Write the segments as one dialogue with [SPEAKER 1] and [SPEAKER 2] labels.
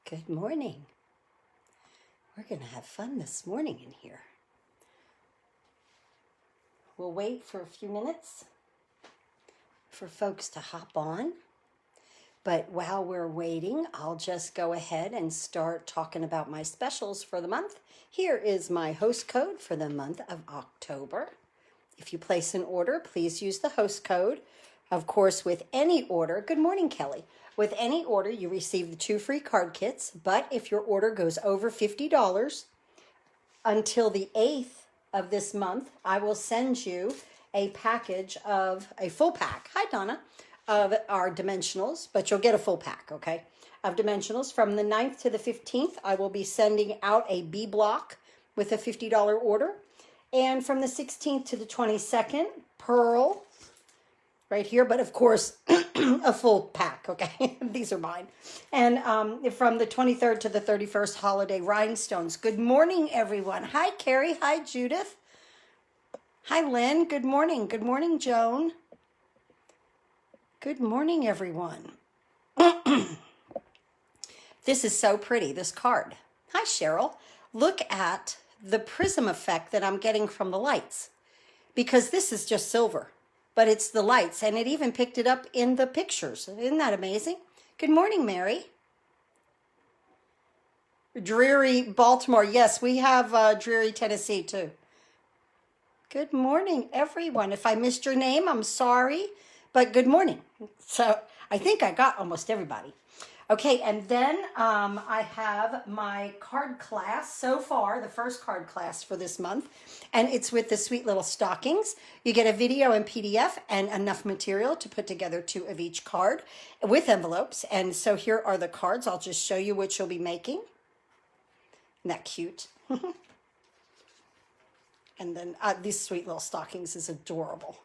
[SPEAKER 1] Good morning. We're going to have fun this morning in here. We'll wait for a few minutes for folks to hop on. But while we're waiting, I'll just go ahead and start talking about my specials for the month. Here is my host code for the month of October. If you place an order, please use the host code. Of course, with any order, good morning, Kelly. With any order, you receive the 2 free card kits, but if your order goes over $50 until the 8th of this month, I will send you a package of a full pack. Hi, Donna. Of our dimensionals, but you'll get a full pack, okay, of dimensionals. From the 9th to the 15th, I will be sending out a B block with a $50 order. And from the 16th to the 22nd, Pearl, right here, but of course, a full pack, okay? These are mine. And from the 23rd to the 31st, Holiday Rhinestones. Good morning, everyone. Hi, Carrie. Hi, Judith. Hi, Lynn. Good morning. Good morning, Joan. Good morning, everyone. This is so pretty, this card. Hi, Cheryl. Look at the prism effect that I'm getting from the lights, because this is just silver, but it's the lights, and it even picked it up in the pictures. Isn't that amazing? Good morning, Mary. Dreary, Baltimore. Yes, we have Dreary, Tennessee, too. Good morning, everyone. If I missed your name, I'm sorry. But good morning. So I think I got almost everybody. Okay, and then I have my card class so far, the first card class for this month, and it's with the sweet little stockings. You get a video and PDF and enough material to put together 2 of each card with envelopes. And so here are the cards. I'll just show you which you'll be making. Isn't that cute? And then these sweet little stockings is adorable.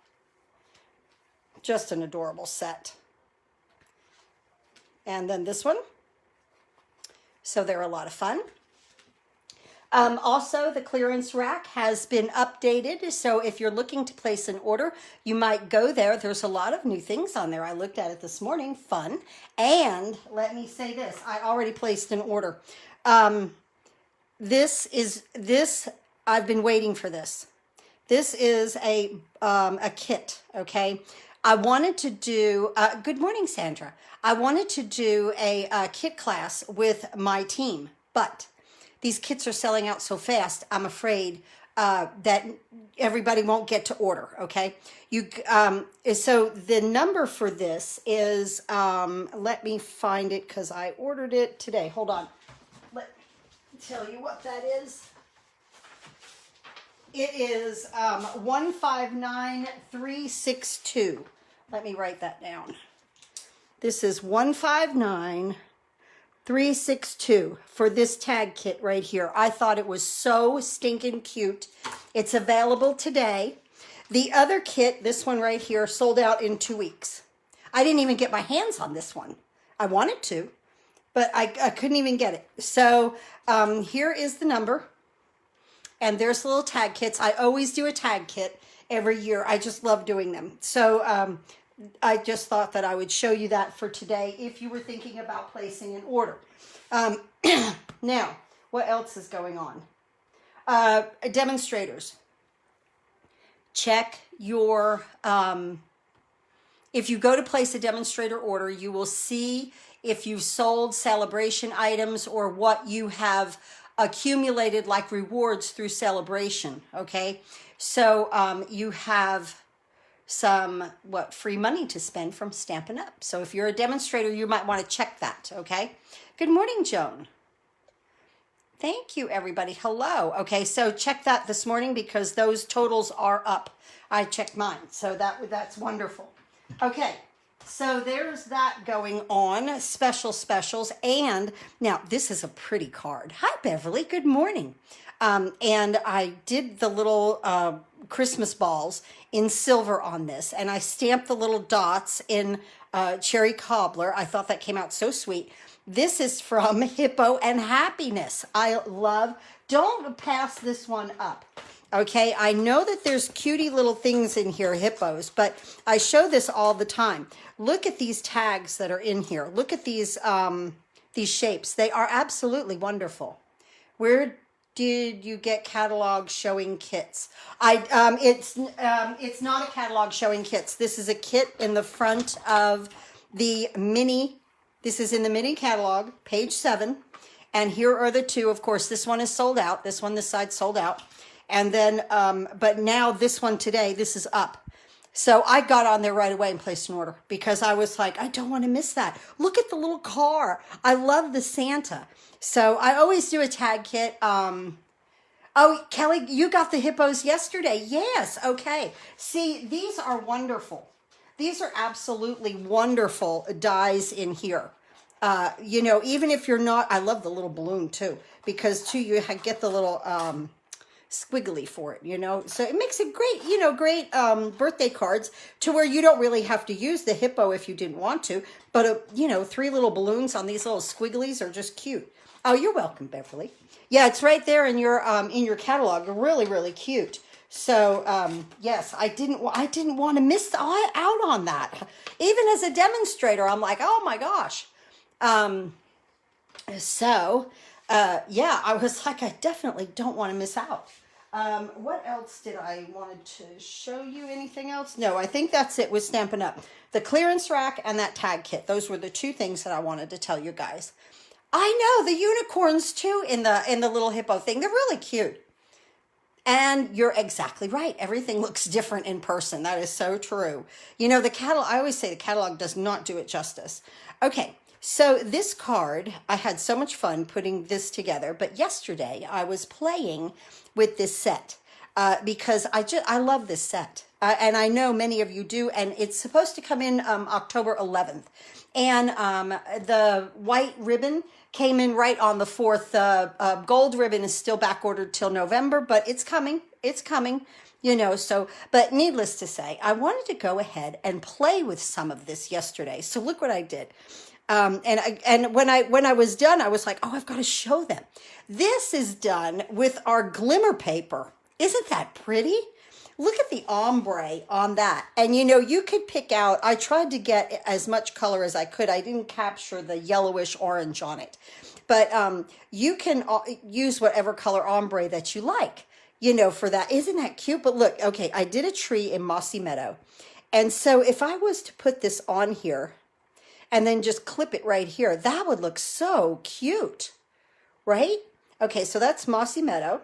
[SPEAKER 1] Just an adorable set. And then this one. So they're a lot of fun. Also, the clearance rack has been updated. So if you're looking to place an order, you might go there. There's a lot of new things on there. I looked at it this morning. Fun. And let me say this. I already placed an order. This, I've been waiting for this. This is a kit, okay? I wanted to do, good morning, Sandra. I wanted to do a kit class with my team, but these kits are selling out so fast, I'm afraid that everybody won't get to order, okay? So the number for this is, let me find it because I ordered it today. Hold on. Let me tell you what that is. It is 159362. Let me write that down. This is 159362 for this tag kit right here. I thought it was so stinking cute. It's available today. The other kit, this one right here, sold out in 2 weeks. I didn't even get my hands on this one. I wanted to, but I couldn't even get it. So here is the number. And there's little tag kits. I always do a tag kit every year. I just love doing them. So I just thought that I would show you that for today if you were thinking about placing an order. Now, what else is going on? Demonstrators. Check your, if you go to place a demonstrator order, you will see if you've sold celebration items or what you have accumulated like rewards through celebration, okay? So you have some, free money to spend from Stampin' Up. So if you're a demonstrator, you might want to check that, okay? Good morning, Joan. Thank you, everybody. Hello. Okay, so check that this morning because those totals are up. I checked mine, so that's wonderful. Okay. So there's that going on, specials. And now this is a pretty card. Hi, Beverly. Good morning. And I did the little Christmas balls in silver on this. And I stamped the little dots in cherry cobbler. I thought that came out so sweet. This is from Hippo and Happiness. Don't pass this one up. Okay, I know that there's cutie little things in here, hippos, but I show this all the time. Look at these tags that are in here. Look at these these shapes. They are absolutely wonderful. Where did you get catalog showing kits? It's not a catalog showing kits. This is a kit in the front of the mini. This is in the mini catalog, page 7. And here are the two. Of course, this one is sold out. This one, this side, sold out. And then, but now this one today, this is up. So I got on there right away and placed an order because I was like, I don't want to miss that. Look at the little car. I love the Santa. So I always do a tag kit. Oh, Kelly, you got the hippos yesterday. Yes. Okay. See, these are wonderful. These are absolutely wonderful dies in here. You know, even if you're not, I love the little balloon too, because too, you get the little, squiggly for it, you know, so it makes it great, you know, great birthday cards to where you don't really have to use the hippo if you didn't want to, but you know, 3 little balloons on these little squigglies are just cute. Oh, you're welcome, Beverly. Yeah, it's right there in your catalog. Really, really cute. So yes, I didn't want to miss out on that. Even as a demonstrator, I'm like, oh my gosh. Yeah, I was like, I definitely don't want to miss out. What else did I wanted to show you? Anything else? No, I think that's it with Stampin' Up. The clearance rack and that tag kit. Those were the 2 things that I wanted to tell you guys. I know the unicorns too in the little hippo thing. They're really cute. And you're exactly right. Everything looks different in person. That is so true. You know, the catalog, I always say the catalog does not do it justice. Okay. So this card, I had so much fun putting this together, but yesterday I was playing with this set because I love this set. And I know many of you do, and it's supposed to come in October 11th. And the white ribbon came in right on the 4th. Gold ribbon is still back ordered till November, but it's coming. It's coming. You know, so, but needless to say, I wanted to go ahead and play with some of this yesterday. So look what I did. And when I was done, I was like, oh, I've got to show them. This is done with our glimmer paper. Isn't that pretty? Look at the ombre on that. And you know, you could pick out, I tried to get as much color as I could. I didn't capture the yellowish orange on it, but you can use whatever color ombre that you like, you know, for that. Isn't that cute? But look, okay, I did a tree in Mossy Meadow. And so if I was to put this on here, and then just clip it right here, that would look so cute, right? Okay, so that's Mossy Meadow.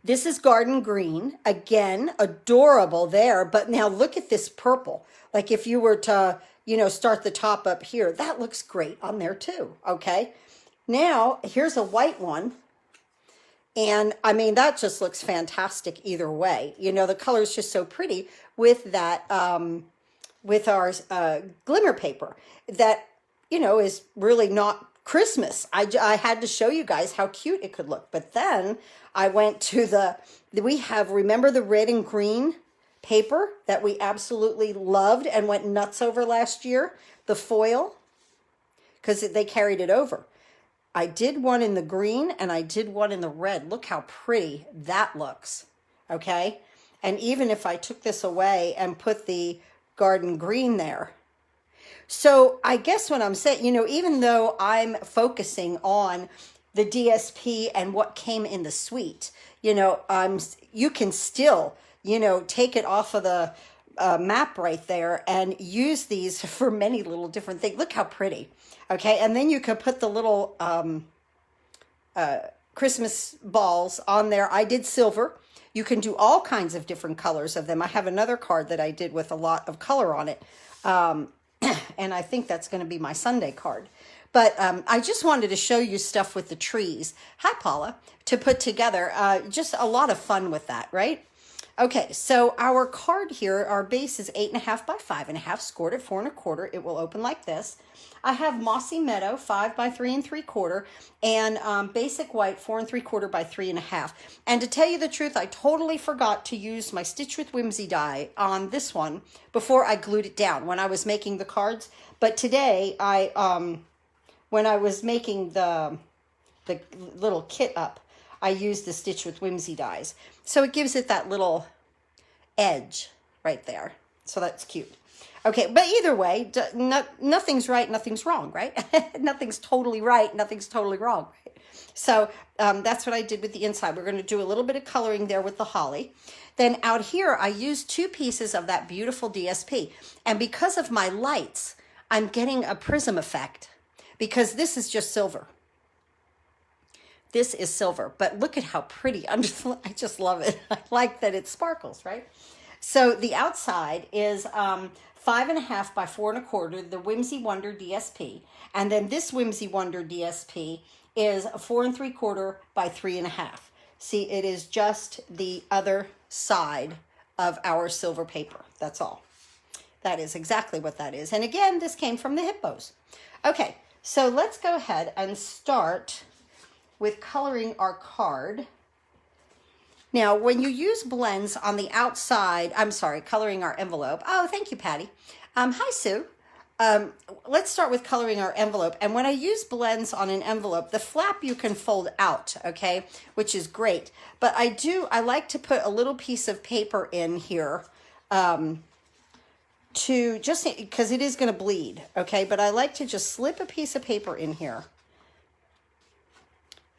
[SPEAKER 1] This is Garden Green. Again, adorable there, but now look at this purple. Like if you were to, you know, start the top up here, that looks great on there too, okay? Now, here's a white one. And I mean, that just looks fantastic either way. You know, the color is just so pretty with that, with our glimmer paper that, you know, is really not Christmas. I had to show you guys how cute it could look. But then I went to we have, remember the red and green paper that we absolutely loved and went nuts over last year? The foil, because they carried it over. I did one in the green and I did one in the red. Look how pretty that looks, okay? And even if I took this away and put the Garden Green there. So I guess what I'm saying, you know, even though I'm focusing on the DSP and what came in the suite, you know, you can still, you know, take it off of the map right there and use these for many little different things. Look how pretty. Okay. And then you could put the little Christmas balls on there. I did silver. You can do all kinds of different colors of them. I have another card that I did with a lot of color on it. And I think that's going to be my Sunday card. But I just wanted to show you stuff with the trees. Hi, Paula. To put together. Just a lot of fun with that, right? Okay, so our card here, our base is 8.5 by 5.5, scored at 4 1/4. It will open like this. I have Mossy Meadow, 5 by 3 3/4, and basic white, 4 3/4 by 3.5. And to tell you the truth, I totally forgot to use my Stitch with Whimsy die on this one before I glued it down when I was making the cards. But today, when I was making the little kit up, I used the Stitch with Whimsy dies. So it gives it that little edge right there. So that's cute. Okay, but either way, nothing's right, nothing's wrong, right? Nothing's totally right, nothing's totally wrong. Right? So that's what I did with the inside. We're going to do a little bit of coloring there with the holly. Then out here, I used 2 pieces of that beautiful DSP. And because of my lights, I'm getting a prism effect because this is just silver. This is silver, but look at how pretty. I just love it. I like that it sparkles, right? So the outside is 5.5 by 4.25, the Whimsy Wonder DSP. And then this Whimsy Wonder DSP is 4.75 by 3.5. See, it is just the other side of our silver paper. That's all. That is exactly what that is. And again, this came from the hippos. Okay, so let's go ahead and start with coloring our card. Now, when you use blends on the outside, coloring our envelope. Oh, thank you, Patty. Hi, Sue. Let's start with coloring our envelope. And when I use blends on an envelope, the flap you can fold out, okay, which is great. But I like to put a little piece of paper in here to just, because it is going to bleed, okay? But I like to just slip a piece of paper in here.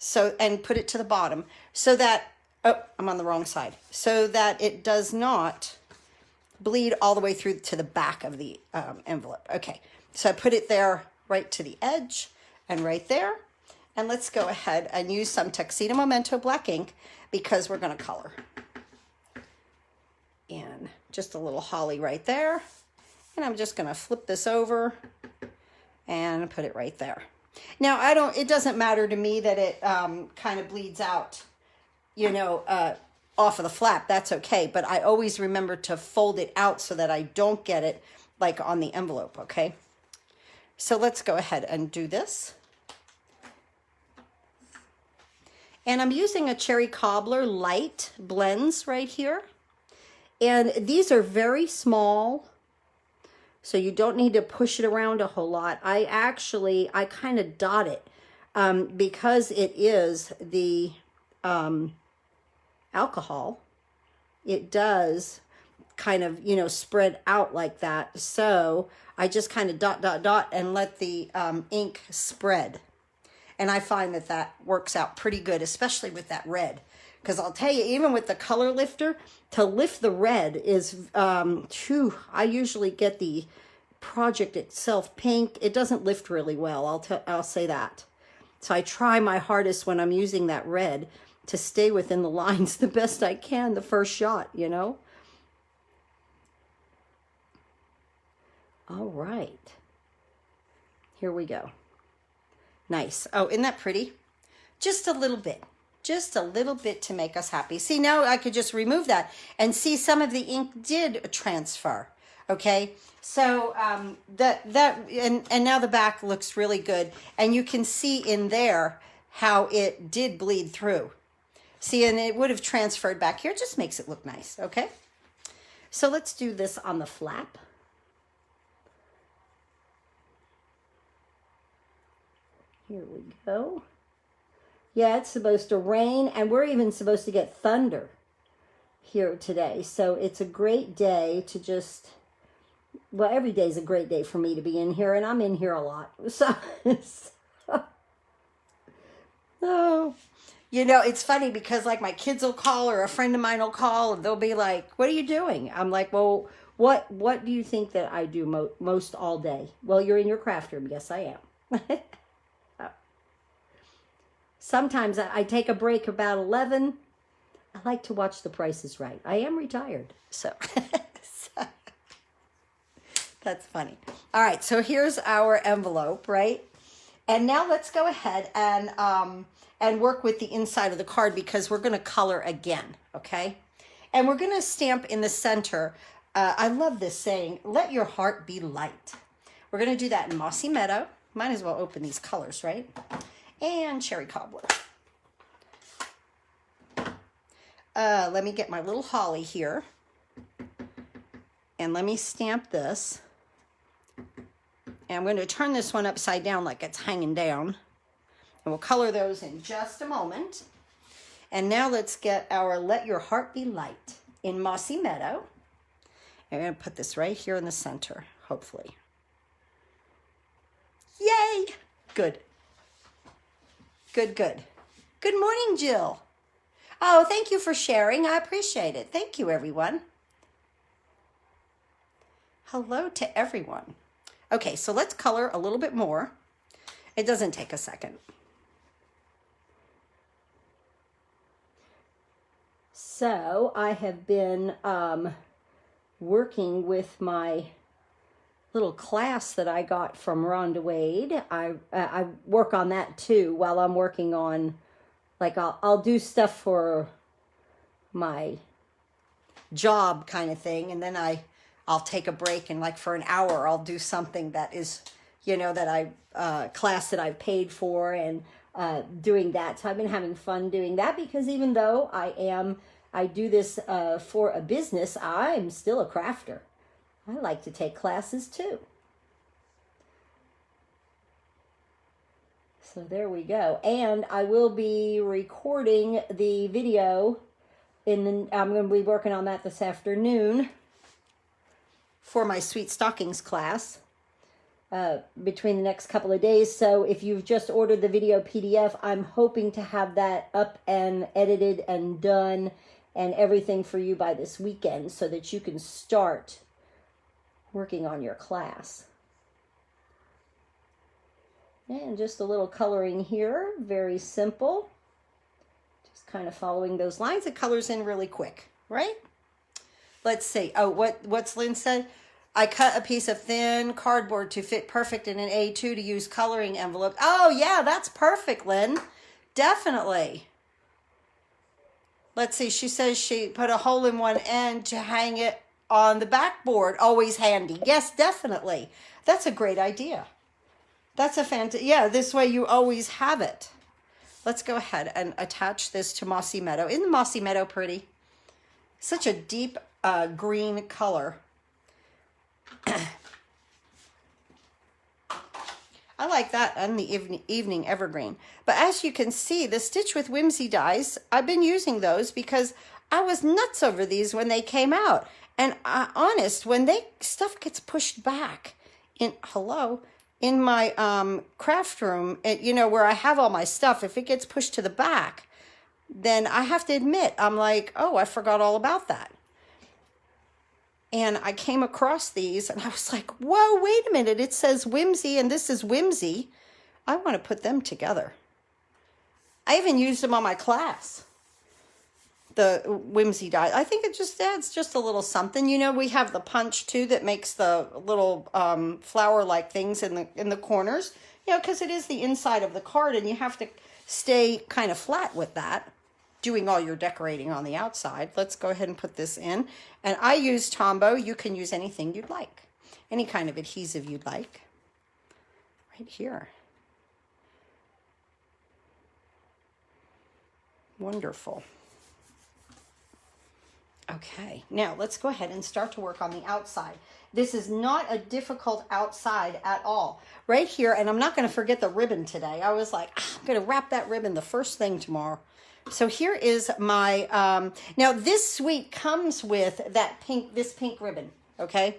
[SPEAKER 1] So, and put it to the bottom so that, oh, I'm on the wrong side, so that it does not bleed all the way through to the back of the envelope. Okay, so I put it there right to the edge and right there. And let's go ahead and use some Tuxedo Memento black ink because we're going to color. And just a little holly right there. And I'm just going to flip this over and put it right there. Now, it doesn't matter to me that it kind of bleeds out, you know, off of the flap. That's okay. But I always remember to fold it out so that I don't get it like on the envelope, okay? So let's go ahead and do this. And I'm using a Cherry Cobbler light blends right here. And these are very small, so you don't need to push it around a whole lot. I kind of dot it because it is the alcohol. It does kind of, you know, spread out like that. So I just kind of dot and let the ink spread. And I find that that works out pretty good, especially with that red. Because I'll tell you, even with the color lifter, to lift the red is, I usually get the project itself pink. It doesn't lift really well, I'll say that. So I try my hardest when I'm using that red to stay within the lines the best I can the first shot, you know? All right. Here we go. Nice. Oh, isn't that pretty? Just a little bit. Just a little bit to make us happy. See, now I could just remove that and see some of the ink did transfer. Okay, so and now the back looks really good, and you can see in there how it did bleed through. See, and it would have transferred back here. It just makes it look nice. Okay, so let's do this on the flap. Here we go. Yeah, it's supposed to rain, and we're even supposed to get thunder here today. So it's a great day to just, well, every day is a great day for me to be in here, and I'm in here a lot. So, oh, you know, it's funny because like my kids will call or a friend of mine will call, and they'll be like, "What are you doing?" I'm like, "Well, what do you think that I do most all day?" "Well, you're in your craft room." "Yes, I am." Sometimes I take a break about 11. I like to watch The Price is Right. I am retired, so that's funny. All right, so here's our envelope, right? And now let's go ahead and work with the inside of the card because we're going to color again, okay? And we're going to stamp in the center. I love this saying, "Let your heart be light." We're going to do that in Mossy Meadow. Might as well open these colors, right? And Cherry Cobbler. Let me get my little holly here. And let me stamp this. And I'm going to turn this one upside down like it's hanging down. And we'll color those in just a moment. And now let's get our Let Your Heart Be Light in Mossy Meadow. And I'm going to put this right here in the center. hopefully. Yay! Good. Good, good. Good morning, Jill. Oh, thank you for sharing. I appreciate it. Thank you, everyone. Hello to everyone. Okay, so let's color a little bit more. It doesn't take a second. So I have been working with my little class that I got from Rhonda Wade. I work on that too while I'm working on, like I'll do stuff for my job kind of thing, and then I'll take a break, and like for an hour I'll do something that is, you know, that class that I've paid for, and doing that. So I've been having fun doing that, because even though I do this for a business, I'm still a crafter. I like to take classes too. So there we go. And I will be recording the video I'm going to be working on that this afternoon for my Sweet Stockings class between the next couple of days. So if you've just ordered the video PDF, I'm hoping to have that up and edited and done and everything for you by this weekend, so that you can start working on your class. And just a little coloring here, very simple. Just kind of following those lines. It colors in really quick, right? Let's see. Oh, what's Lynn said? I cut a piece of thin cardboard to fit perfect in an A2 to use coloring envelope. Oh yeah, that's perfect, Lynn. Definitely. Let's see. She says she put a hole in one end to hang it on the backboard. Always handy. Yes, definitely. That's a great idea. That's a fantastic. Yeah, this way you always have it. Let's go ahead and attach this to Mossy Meadow. Isn't the Mossy Meadow pretty? Such a deep green color. I like that on the evening evergreen. But as you can see, the Stitch with Whimsy dies, I've been using those because I was nuts over these when they came out. And honest, when stuff gets pushed back in my craft room, you know, where I have all my stuff, if it gets pushed to the back, then I have to admit, I'm like, oh, I forgot all about that. And I came across these and I was like, whoa, wait a minute. It says Whimsy and this is Whimsy. I want to put them together. I even used them on my class. The Whimsy die. I think it just adds just a little something. You know, we have the punch too that makes the little flower-like things in the corners. You know, because it is the inside of the card and you have to stay kind of flat with that, doing all your decorating on the outside. Let's go ahead and put this in. And I use Tombow. You can use anything you'd like. Any kind of adhesive you'd like. Right here. Wonderful. Okay, now let's go ahead and start to work on the outside. This is not a difficult outside at all. Right here, and I'm not going to forget the ribbon today. I was like, I'm going to wrap that ribbon the first thing tomorrow. So here is my, now this suite comes with this pink ribbon, okay?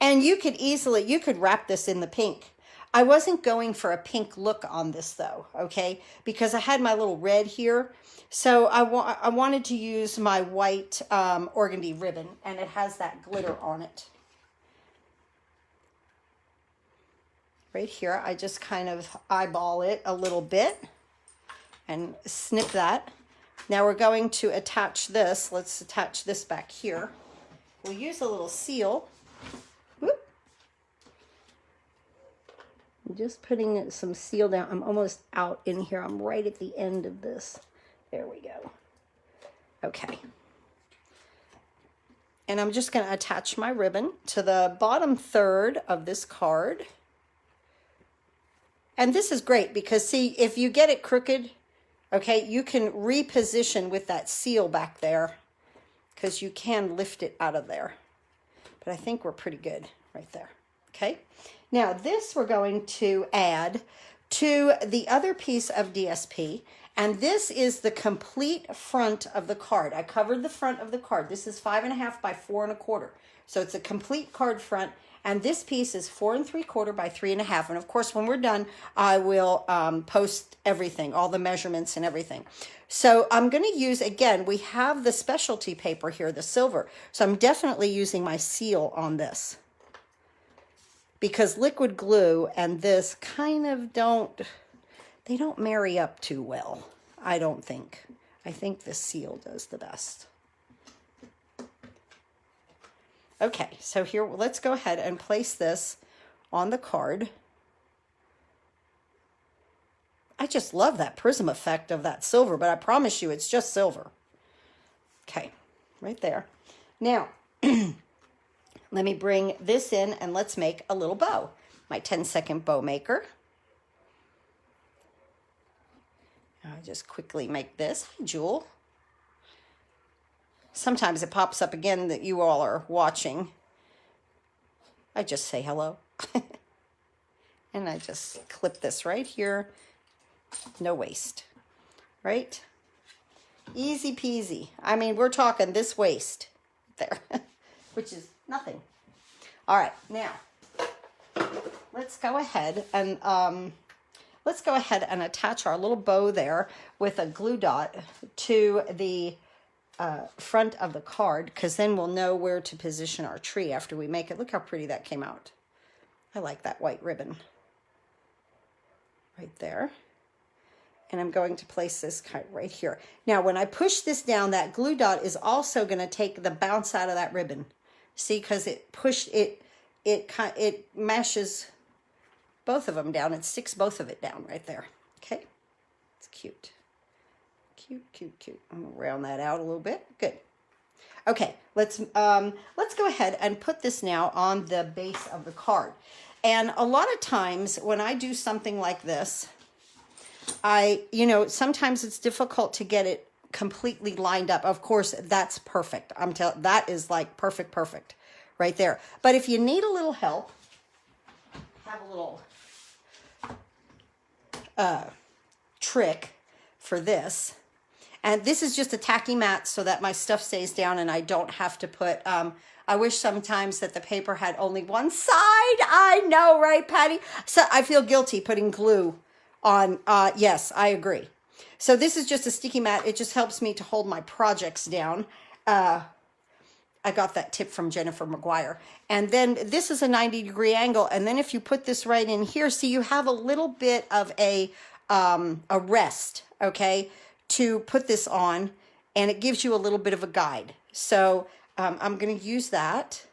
[SPEAKER 1] And you could wrap this in the pink. I wasn't going for a pink look on this though, okay? Because I had my little red here. So I wanted to use my white organdy ribbon, and it has that glitter on it. Right here, I just kind of eyeball it a little bit and snip that. Now we're going to attach this. Let's attach this back here. We'll use a little seal. Whoop. I'm just putting some seal down. I'm almost out in here. I'm right at the end of this. There we go. Okay. And I'm just going to attach my ribbon to the bottom third of this card. And this is great because, see, if you get it crooked, okay, you can reposition with that seal back there because you can lift it out of there. But I think we're pretty good right there. Okay. Now this we're going to add to the other piece of DSP. And this is the complete front of the card. I covered the front of the card. This is 5.5 by 4 1/4. So it's a complete card front. And this piece is 4 3/4 by 3 1/2. And of course, when we're done, I will post everything, all the measurements and everything. So I'm going to use, again, we have the specialty paper here, the silver. So I'm definitely using my seal on this, because liquid glue and this kind of they don't marry up too well, I don't think. I think the seal does the best. Okay, so here, let's go ahead and place this on the card. I just love that prism effect of that silver, but I promise you it's just silver. Okay, right there. Now, let me bring this in and let's make a little bow. My 10-second bow maker. I just quickly make this. Hi, Jewel. Sometimes it pops up again that you all are watching. I just say hello. And I just clip this right here. No waste, right? Easy peasy. I mean, we're talking this waste there, which is nothing. All right, now let's go ahead and attach our little bow there with a glue dot to the front of the card, because then we'll know where to position our tree after we make it. Look how pretty that came out. I like that white ribbon right there. And I'm going to place this kind of right here. Now, when I push this down, that glue dot is also going to take the bounce out of that ribbon. See, because it mashes both of them down. It sticks both of it down right there. Okay, it's cute. Cute, cute, cute. I'm gonna round that out a little bit. Good. Okay, let's go ahead and put this now on the base of the card. And a lot of times when I do something like this, sometimes it's difficult to get it completely lined up. Of course, that's perfect. That is like perfect right there. But if you need a little help, have a little trick for this. And this is just a tacky mat so that my stuff stays down and I don't have to put, I wish sometimes that the paper had only one side. I know, right, Patty? So I feel guilty putting glue on. Yes, I agree. So this is just a sticky mat. It just helps me to hold my projects down. I got that tip from Jennifer McGuire. And then this is a 90-degree angle. And then if you put this right in here, see, you have a little bit of a rest, okay, to put this on, and it gives you a little bit of a guide. So I'm going to use that.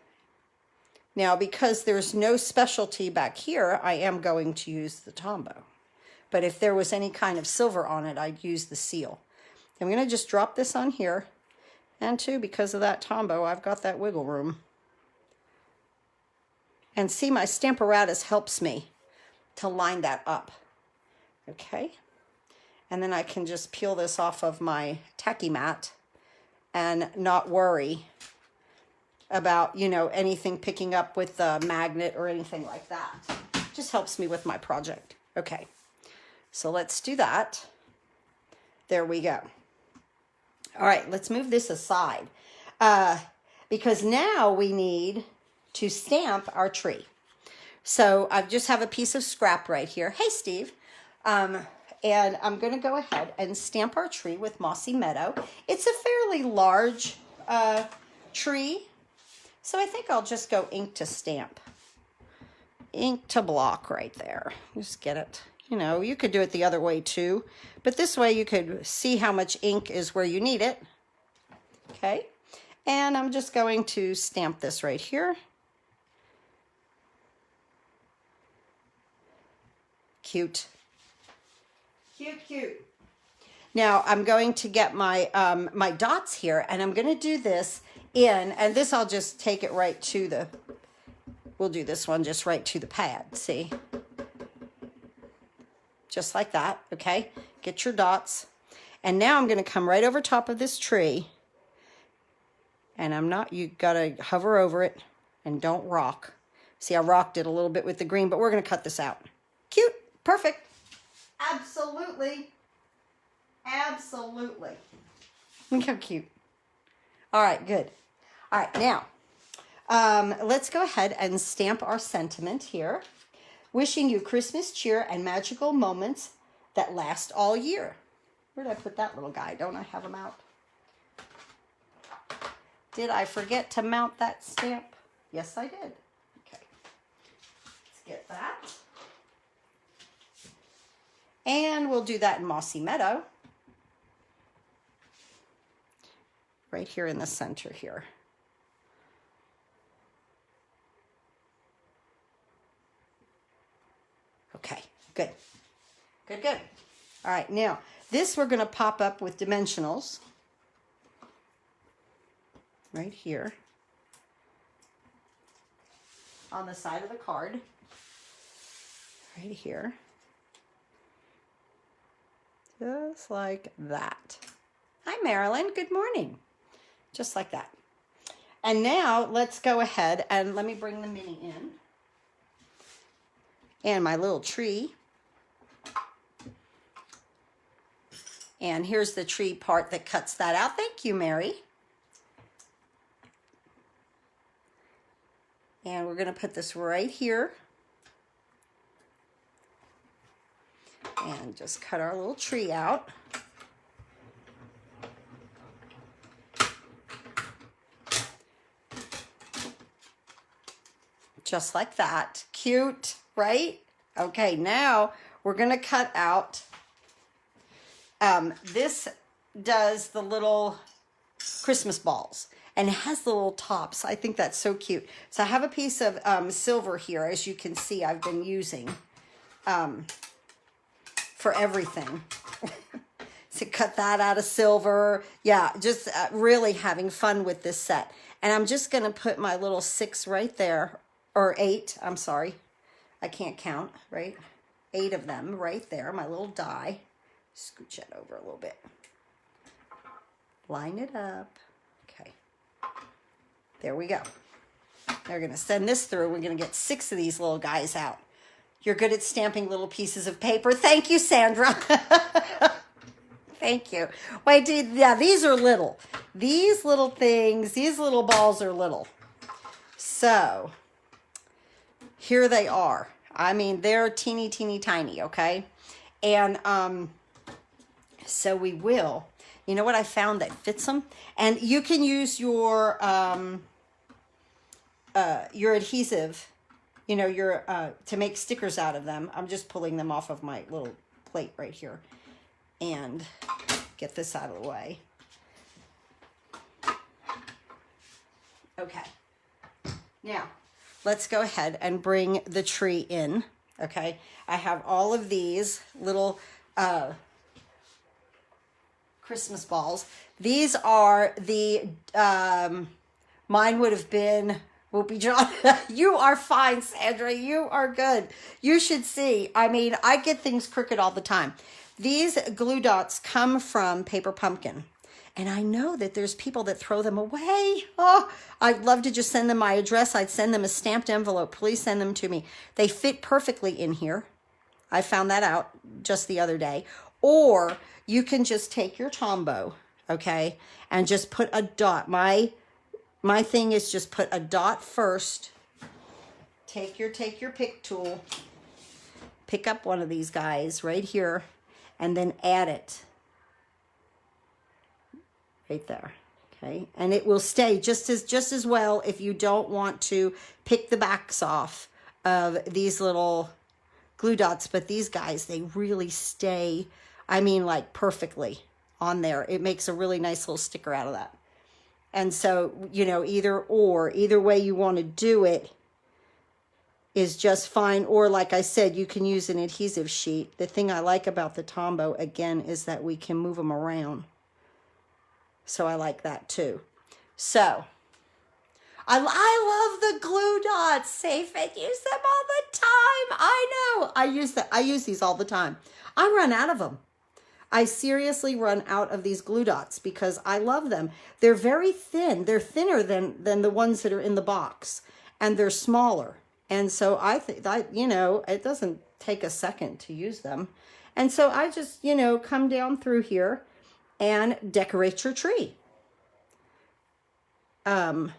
[SPEAKER 1] Now, because there's no specialty back here, I am going to use the Tombow. But if there was any kind of silver on it, I'd use the seal. I'm going to just drop this on here. And too, because of that Tombow, I've got that wiggle room. And see, my Stamparatus helps me to line that up. Okay. And then I can just peel this off of my tacky mat and not worry about, anything picking up with the magnet or anything like that. Just helps me with my project. Okay. So let's do that. There we go. All right, let's move this aside because now we need to stamp our tree. So I just have a piece of scrap right here. Hey, Steve. And I'm going to go ahead and stamp our tree with Mossy Meadow. It's a fairly large tree, so I think I'll just go ink to stamp. Ink to block right there. Just get it. You could do it the other way too, but this way you could see how much ink is where you need it. Okay, and I'm just going to stamp this right here. Cute. Cute, cute. Now I'm going to get my my dots here, and I'm going to do this and this I'll just take it right to we'll do this one just right to the pad, see? Just like that, okay? Get your dots. And now I'm going to come right over top of this tree. And you got to hover over it and don't rock. See, I rocked it a little bit with the green, but we're going to cut this out. Cute, perfect. Absolutely. Absolutely. Look how cute. All right, good. All right, now, Let's go ahead and stamp our sentiment here. Wishing you Christmas cheer and magical moments that last all year. Where did I put that little guy? Don't I have him out? Did I forget to mount that stamp? Yes, I did. Okay. Let's get that. And we'll do that in Mossy Meadow. Right here in the center here. Okay, good. Good, good. All right, now this we're going to pop up with dimensionals. Right here. On the side of the card. Right here. Just like that. Hi, Marilyn. Good morning. Just like that. And now let's go ahead and let me bring the mini in. And my little tree. And here's the tree part that cuts that out. Thank you, Mary. And we're going to put this right here. And just cut our little tree out. Just like that. Cute, right? Okay, now we're going to cut out. This does the little Christmas balls. And it has the little tops. I think that's so cute. So I have a piece of silver here, as you can see I've been using for everything. So cut that out of silver. Yeah, just really having fun with this set. And I'm just going to put my little 6 right there, or 8, I'm sorry. I can't count, right? 8 of them right there, my little die. Scooch that over a little bit. Line it up. Okay. There we go. They're going to send this through. We're going to get 6 of these little guys out. You're good at stamping little pieces of paper. Thank you, Sandra. Thank you. Wait, dude, yeah, these are little. These little things, these little balls are little. So, here they are. I mean, they're teeny, teeny, tiny, okay? And so we will. You know what I found that fits them? And you can use your adhesive, you know, your to make stickers out of them. I'm just pulling them off of my little plate right here. And get this out of the way. Okay. Now, let's go ahead and bring the tree in. Okay. I have all of these little Christmas balls. These are the, mine would have been Whoopie John. You are fine, Sandra. You are good. You should see. I mean, I get things crooked all the time. These glue dots come from Paper Pumpkin. And I know that there's people that throw them away. Oh, I'd love to just send them my address. I'd send them a stamped envelope. Please send them to me. They fit perfectly in here. I found that out just the other day. Or you can just take your Tombow, okay, and just put a dot. My thing is just put a dot first. Take your pick tool. Pick up one of these guys right here. And then add it right there, okay? And it will stay just as well if you don't want to pick the backs off of these little glue dots. But these guys, they really stay, I mean, like perfectly on there. It makes a really nice little sticker out of that. And so, you know, either way you want to do it is just fine. Or like I said, you can use an adhesive sheet. The thing I like about the Tombow, again, is that we can move them around. So I like that too. So I love the glue dots. Safe and use them all the time. I know. I use these all the time. I run out of them. I seriously run out of these glue dots because I love them. They're very thin. They're thinner than the ones that are in the box, and they're smaller. And so I think that, you know, it doesn't take a second to use them. And so I just, you know, come down through here and decorate your tree. And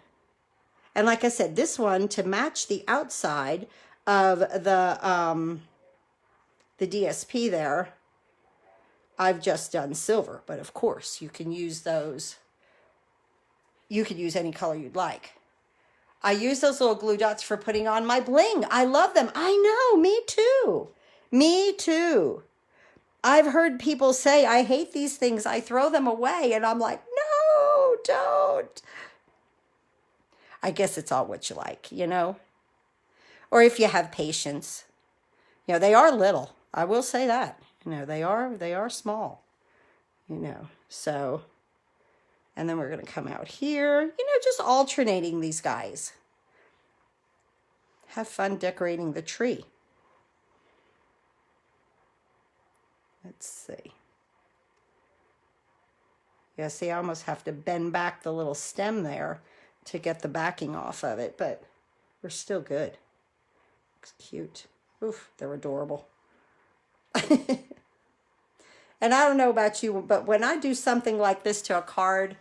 [SPEAKER 1] And like I said, this one, to match the outside of the DSP there, I've just done silver. But of course, you can use those. You could use any color you'd like. I use those little glue dots for putting on my bling. I love them. I know, me too. Me too. I've heard people say, I hate these things. I throw them away. And I'm like, no, don't. I guess it's all what you like, you know? Or if you have patience. You know, they are little. I will say that. You know, they are small. You know, so... And then we're going to come out here, you know, just alternating these guys. Have fun decorating the tree. Let's see. Yeah, see, I almost have to bend back the little stem there to get the backing off of it, but we're still good. Looks cute. Oof, they're adorable. And I don't know about you, but when I do something like this to a card,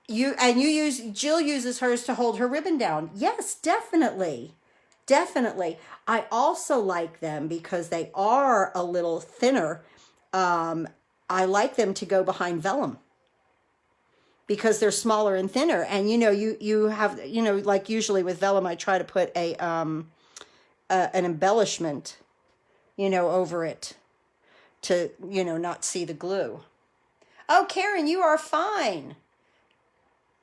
[SPEAKER 1] Jill uses hers to hold her ribbon down. Yes, definitely. Definitely. I also like them because they are a little thinner. I like them to go behind vellum because they're smaller and thinner. And, you know, you have, you know, like usually with vellum, I try to put an embellishment, you know, over it to, you know, not see the glue. Oh, Karen, you are fine.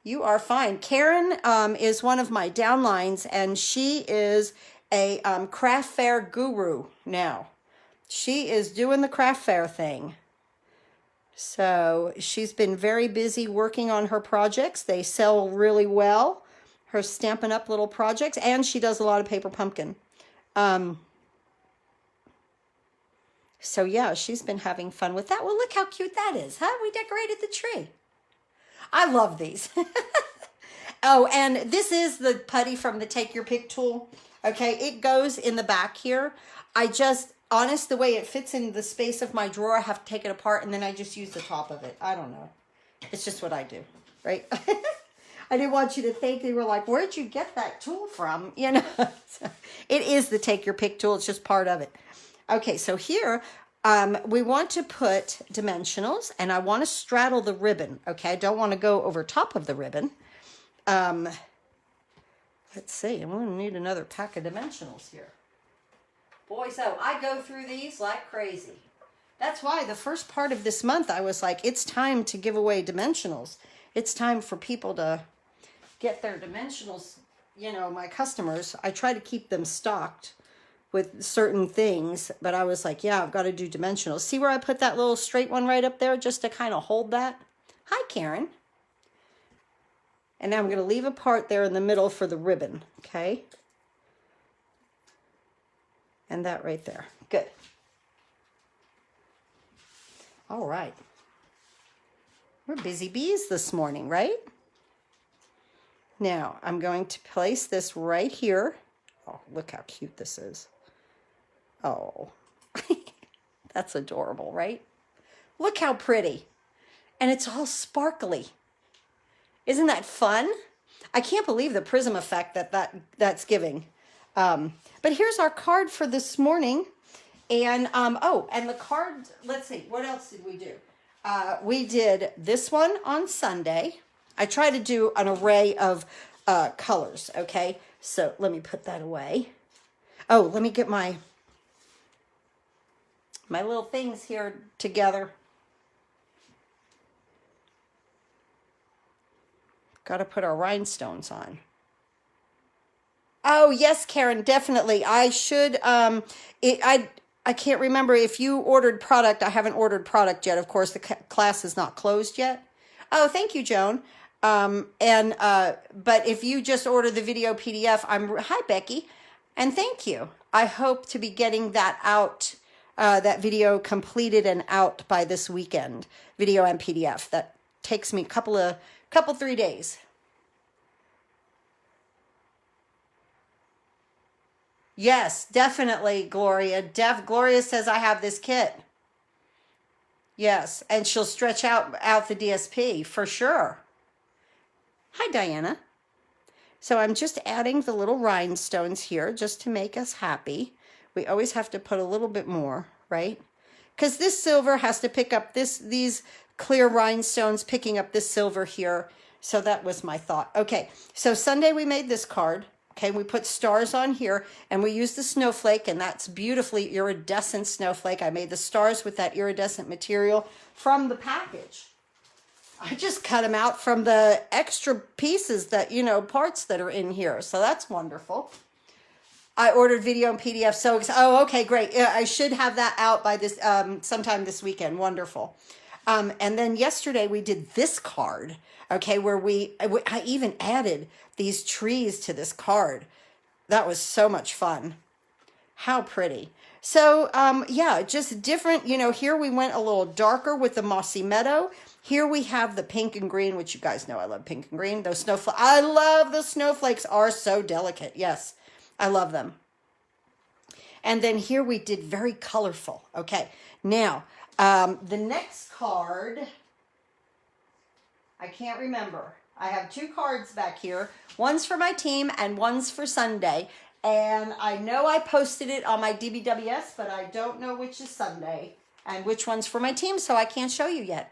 [SPEAKER 1] You are fine. Karen is one of my downlines, and she is a craft fair guru now. She is doing the craft fair thing. So she's been very busy working on her projects. They sell really well, her Stampin' Up! Little projects, and she does a lot of paper pumpkin. So yeah, she's been having fun with that. Well, look how cute that is, huh? We decorated the tree. I love these. Oh, and this is the putty from the Take Your Pick tool. Okay, it goes in the back here. I just, honest, the way it fits in the space of my drawer, I have to take it apart, and then I just use the top of it. I don't know. It's just what I do, right? I didn't want you to think they were like, where'd you get that tool from? You know, it is the Take Your Pick tool. It's just part of it. Okay, so here we want to put dimensionals, and I want to straddle the ribbon. Okay, I don't want to go over top of the ribbon. Let's see, I'm going to need another pack of dimensionals here. Boy, so I go through these like crazy. That's why the first part of this month I was like, it's time to give away dimensionals. It's time for people to get their dimensionals, you know, my customers. I try to keep them stocked with certain things, but I was like, yeah, I've got to do dimensionals. See where I put that little straight one right up there just to kind of hold that? Hi, Karen. And now I'm going to leave a part there in the middle for the ribbon, okay? And that right there. Good. All right. We're busy bees this morning, right? Now, I'm going to place this right here. Oh, look how cute this is. Oh, that's adorable, right? Look how pretty. And it's all sparkly. Isn't that fun? I can't believe the prism effect that's giving. But here's our card for this morning. And, oh, and the card, let's see, what else did we do? We did this one on Sunday. I try to do an array of colors, okay? So let me put that away. Oh, let me get my little things here together. Got to put our rhinestones on. Oh, yes, Karen, definitely. I should, I can't remember if you ordered product. I haven't ordered product yet. Of course, the class is not closed yet. Oh, thank you, Joan. But if you just order the video PDF, hi, Becky, and thank you. I hope to be getting that out, that video completed and out by this weekend, video and PDF. That takes me a couple 3 days. Yes, definitely, Gloria. Gloria says I have this kit. Yes, and she'll stretch out the DSP for sure. Hi, Diana. So I'm just adding the little rhinestones here just to make us happy. We always have to put a little bit more, right? Because this silver has to pick up these clear rhinestones picking up this silver here. So that was my thought. Okay, so Sunday we made this card. Okay, we put stars on here, and we used the snowflake, and that's beautifully iridescent snowflake. I made the stars with that iridescent material from the package. I just cut them out from the extra pieces that, you know, parts that are in here. So that's wonderful. I ordered video and PDF. So, oh, okay, great. I should have that out by this sometime this weekend. Wonderful. And then yesterday we did this card, okay, where I even added these trees to this card. That was so much fun. How pretty. So, yeah, just different, you know, here we went a little darker with the mossy meadow. Here we have the pink and green, which you guys know I love pink and green. Those snowflakes, I love the snowflakes, are so delicate. Yes, I love them. And then here we did very colorful. Okay, now, the next card, I can't remember. I have two cards back here. One's for my team and one's for Sunday. And I know I posted it on my DBWS, but I don't know which is Sunday and which one's for my team, so I can't show you yet.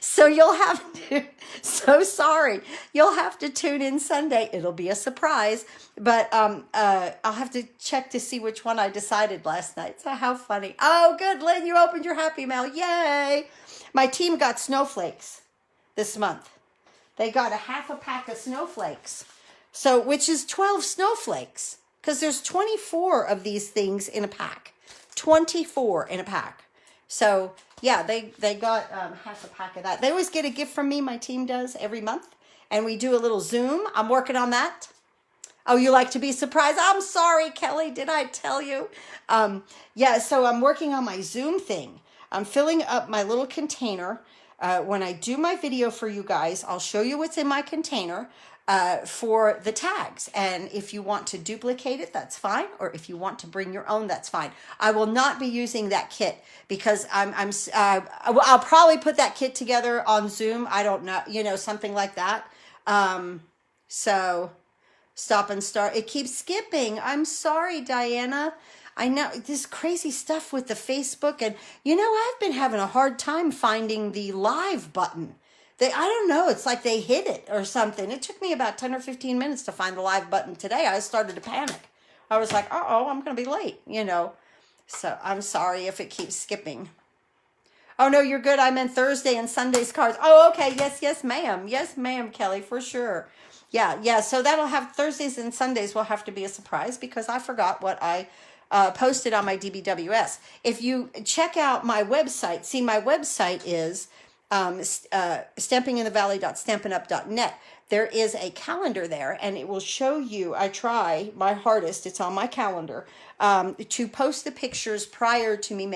[SPEAKER 1] So you'll have to, so sorry. You'll have to tune in Sunday. It'll be a surprise, but I'll have to check to see which one I decided last night. So how funny. Oh, good, Lynn, you opened your happy mail. Yay. My team got snowflakes this month. They got a half a pack of snowflakes. So, which is 12 snowflakes, because there's 24 of these things in a pack. 24 in a pack. So, yeah, they got half a pack of that. They always get a gift from me, my team does, every month. And we do a little Zoom. I'm working on that. Oh, you like to be surprised? I'm sorry, Kelly, did I tell you? Yeah, so I'm working on my Zoom thing. I'm filling up my little container. When I do my video for you guys, I'll show you what's in my container for the tags. And if you want to duplicate it, that's fine. Or if you want to bring your own, that's fine. I will not be using that kit because I'll probably put that kit together on Zoom. I don't know, you know, something like that. So stop and start. It keeps skipping. I'm sorry, Diana. I know this crazy stuff with the Facebook, and you know, I've been having a hard time finding the live button. I don't know, it's like they hid it or something. It took me about 10 or 15 minutes to find the live button today. I started to panic. I was like, uh-oh, I'm going to be late, you know. So I'm sorry if it keeps skipping. Oh, no, you're good. I meant Thursday and Sunday's cards. Oh, okay. Yes, ma'am. Yes, ma'am, Kelly, for sure. Yeah. So that'll have Thursdays and Sundays will have to be a surprise because I forgot what I posted on my DBWS. If you check out my website, see my website is stampinginthevalley.stampinup.net. There is a calendar there, and it will show you, I try my hardest, it's on my calendar, to post the pictures prior to me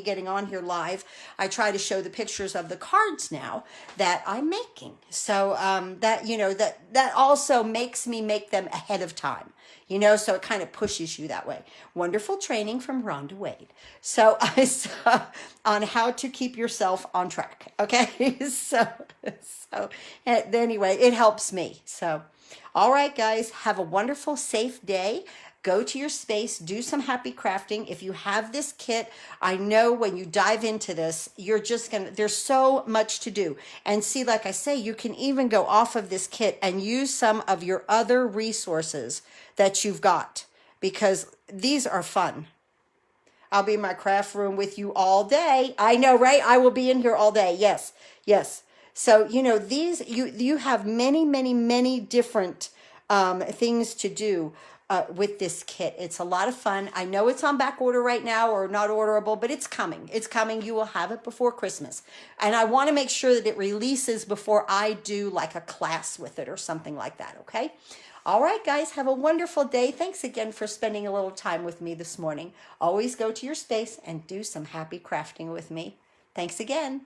[SPEAKER 1] getting on here live. I try to show the pictures of the cards now that I'm making. So that, you know, that also makes me make them ahead of time. You know, so it kind of pushes you that way. Wonderful training from Rhonda Wade. So I saw on how to keep yourself on track. Okay, so anyway, it helps me. So, all right, guys, have a wonderful, safe day. Go to your space, do some happy crafting. If you have this kit, I know when you dive into this, you're just going to, there's so much to do. And see, like I say, you can even go off of this kit and use some of your other resources that you've got because these are fun. I'll be in my craft room with you all day. I know, right? I will be in here all day. Yes. So, you know, these, you have many different things to do with this kit. It's a lot of fun. I know it's on back order right now or not orderable, but it's coming. It's coming. You will have it before Christmas. And I want to make sure that it releases before I do like a class with it or something like that, okay? All right, guys, have a wonderful day. Thanks again for spending a little time with me this morning. Always go to your space and do some happy crafting with me. Thanks again.